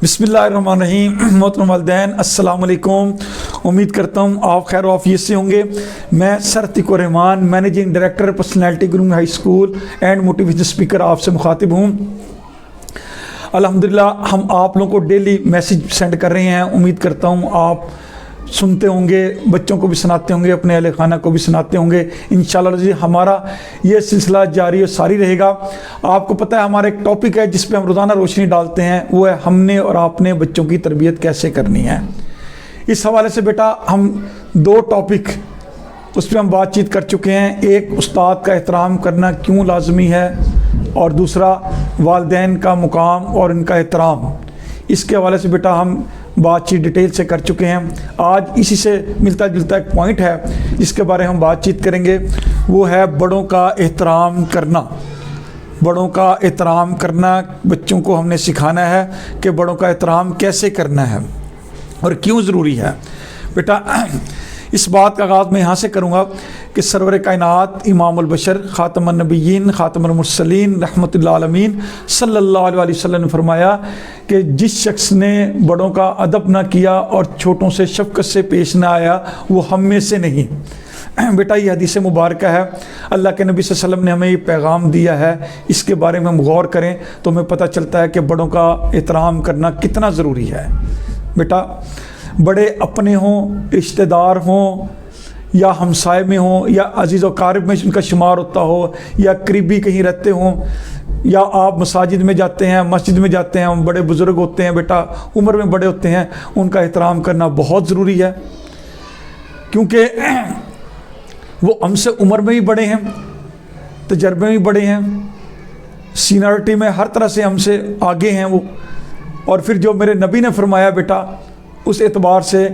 بسم اللہ الرحمن الرحیم۔ محترم والدین السلام علیکم، امید کرتا ہوں آپ خیر و عافیت سے ہوں گے۔ میں sir Atiq Ur Rahman, managing director personality grooming high school and motivation speaker آپ سے مخاطب ہوں۔ الحمدللہ ہم آپ لوگوں کو ڈیلی میسیج سینڈ کر رہے ہیں، امید کرتا ہوں آپ سنتے ہوں گے، بچوں کو بھی سناتے ہوں گے، اپنے اہل خانہ کو بھی سناتے ہوں گے۔ انشاءاللہ ہمارا یہ سلسلہ جاری و ساری رہے گا۔ آپ کو پتہ ہے ہمارا ایک ٹاپک ہے جس پہ ہم روزانہ روشنی ڈالتے ہیں، وہ ہے ہم نے اور آپ نے بچوں کی تربیت کیسے کرنی ہے۔ اس حوالے سے بیٹا ہم دو ٹاپک اس پہ ہم بات چیت کر چکے ہیں۔ ایک استاد کا احترام کرنا کیوں لازمی ہے، اور دوسرا والدین کا مقام اور ان کا احترام۔ اس کے حوالے سے بیٹا ہم بات چیت ڈیٹیل سے کر چکے ہیں۔ آج اسی سے ملتا جلتا ایک پوائنٹ ہے جس کے بارے میں ہم بات چیت کریں گے، وہ ہے بڑوں کا احترام کرنا۔ بڑوں کا احترام کرنا بچوں کو ہم نے سکھانا ہے کہ بڑوں کا احترام کیسے کرنا ہے اور کیوں ضروری ہے۔ بیٹا اس بات کا آغاز میں یہاں سے کروں گا کہ سرور کائنات امام البشر خاتم النبیین خاتم المرسلین رحمۃ اللہ عالمین صلی اللہ علیہ وسلم نے فرمایا کہ جس شخص نے بڑوں کا ادب نہ کیا اور چھوٹوں سے شفقت سے پیش نہ آیا وہ ہم میں سے نہیں۔ بیٹا یہ حدیث مبارکہ ہے، اللہ کے نبی صلی اللہ علیہ وسلم نے ہمیں یہ پیغام دیا ہے، اس کے بارے میں ہم غور کریں تو ہمیں پتہ چلتا ہے کہ بڑوں کا احترام کرنا کتنا ضروری ہے۔ بیٹا بڑے اپنے ہوں، رشتہ دار ہوں، یا ہمسائے میں ہوں، یا عزیز و قارب میں ان کا شمار ہوتا ہو، یا قریبی کہیں رہتے ہوں، یا آپ مساجد میں جاتے ہیں، مسجد میں جاتے ہیں، بڑے بزرگ ہوتے ہیں، بیٹا عمر میں بڑے ہوتے ہیں، ان کا احترام کرنا بہت ضروری ہے، کیونکہ وہ ہم سے عمر میں بھی بڑے ہیں، تجربے میں بھی بڑے ہیں، سینئرٹی میں ہر طرح سے ہم سے آگے ہیں وہ۔ اور پھر جو میرے نبی نے فرمایا بیٹا اس اعتبار سے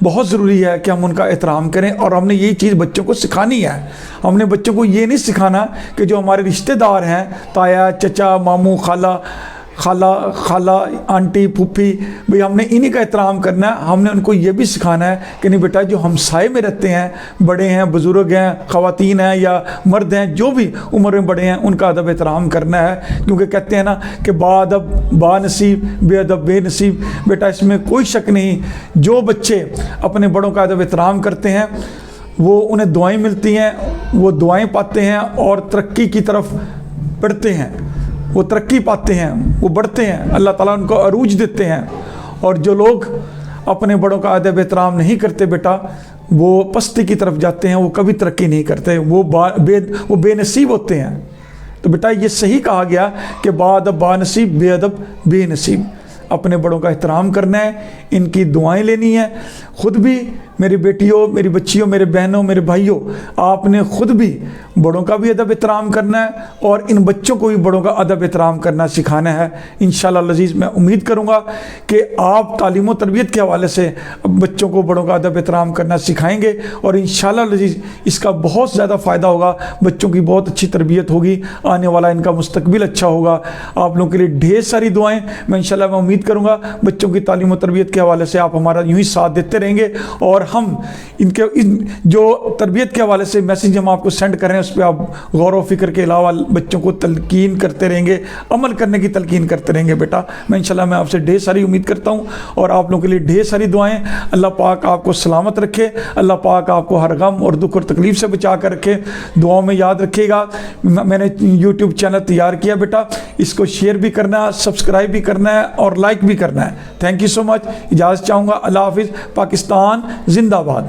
بہت ضروری ہے کہ ہم ان کا احترام کریں، اور ہم نے یہی چیز بچوں کو سکھانی ہے۔ ہم نے بچوں کو یہ نہیں سکھانا کہ جو ہمارے رشتہ دار ہیں، تایا، چچا، ماموں، خالہ، آنٹی، پھوپھی، بھئی ہم نے انہی کا احترام کرنا ہے۔ ہم نے ان کو یہ بھی سکھانا ہے کہ نہیں بیٹا جو ہمسائے میں رہتے ہیں، بڑے ہیں، بزرگ ہیں، خواتین ہیں یا مرد ہیں، جو بھی عمر میں بڑے ہیں، ان کا ادب احترام کرنا ہے، کیونکہ کہتے ہیں نا کہ با ادب با نصیب، بے ادب بے نصیب۔ بیٹا اس میں کوئی شک نہیں، جو بچے اپنے بڑوں کا ادب احترام کرتے ہیں وہ انہیں دعائیں ملتی ہیں، وہ دعائیں پاتے ہیں اور ترقی کی طرف بڑھتے ہیں، وہ ترقی پاتے ہیں، وہ بڑھتے ہیں، اللہ تعالیٰ ان کو عروج دیتے ہیں۔ اور جو لوگ اپنے بڑوں کا ادب احترام نہیں کرتے بیٹا وہ پستی کی طرف جاتے ہیں، وہ کبھی ترقی نہیں کرتے، وہ بے نصیب ہوتے ہیں۔ تو بیٹا یہ صحیح کہا گیا کہ با ادب با نصیب، بے ادب بے نصیب۔ اپنے بڑوں کا احترام کرنا ہے، ان کی دعائیں لینی ہیں۔ خود بھی میری بیٹیوں، میری بچیوں، میرے بہنوں، میرے بھائیوں، آپ نے خود بھی بڑوں کا بھی ادب احترام کرنا ہے اور ان بچوں کو بھی بڑوں کا ادب احترام کرنا سکھانا ہے۔ انشاءاللہ العزیز میں امید کروں گا کہ آپ تعلیم و تربیت کے حوالے سے بچوں کو بڑوں کا ادب احترام کرنا سکھائیں گے، اور انشاءاللہ العزیز اس کا بہت زیادہ فائدہ ہوگا، بچوں کی بہت اچھی تربیت ہوگی، آنے والا ان کا مستقبل اچھا ہوگا۔ آپ لوگوں کے لیے ڈھیر ساری دعائیں، میں انشاءاللہ میں امید کروں گا بچوں کی تعلیم و تربیت کے حوالے سے آپ ہمارا یوں ہی ساتھ دیتے رہیں گے، اور ہم ان جو تربیت کے حوالے سے میسیج ہم آپ کو سینڈ کر رہے ہیں اس پہ آپ غور و فکر کے علاوہ بچوں کو تلقین کرتے رہیں گے، عمل کرنے کی تلقین کرتے رہیں گے۔ بیٹا میں انشاءاللہ میں آپ سے ڈھیر ساری امید کرتا ہوں، اور آپ لوگوں کے لیے ڈھیر ساری دعائیں۔ اللہ پاک آپ کو سلامت رکھے، اللہ پاک آپ کو ہر غم اور دکھ اور تکلیف سے بچا کر رکھے۔ دعاؤں میں یاد رکھیے گا میں نے یوٹیوب چینل تیار کیا بیٹا، اس کو شیئر بھی کرنا ہے، سبسکرائب بھی کرنا ہے اور لائک بھی کرنا ہے۔ تھینک یو سو مچ، اجازت چاہوں گا، اللہ حافظ، پاکستان زندہ باد۔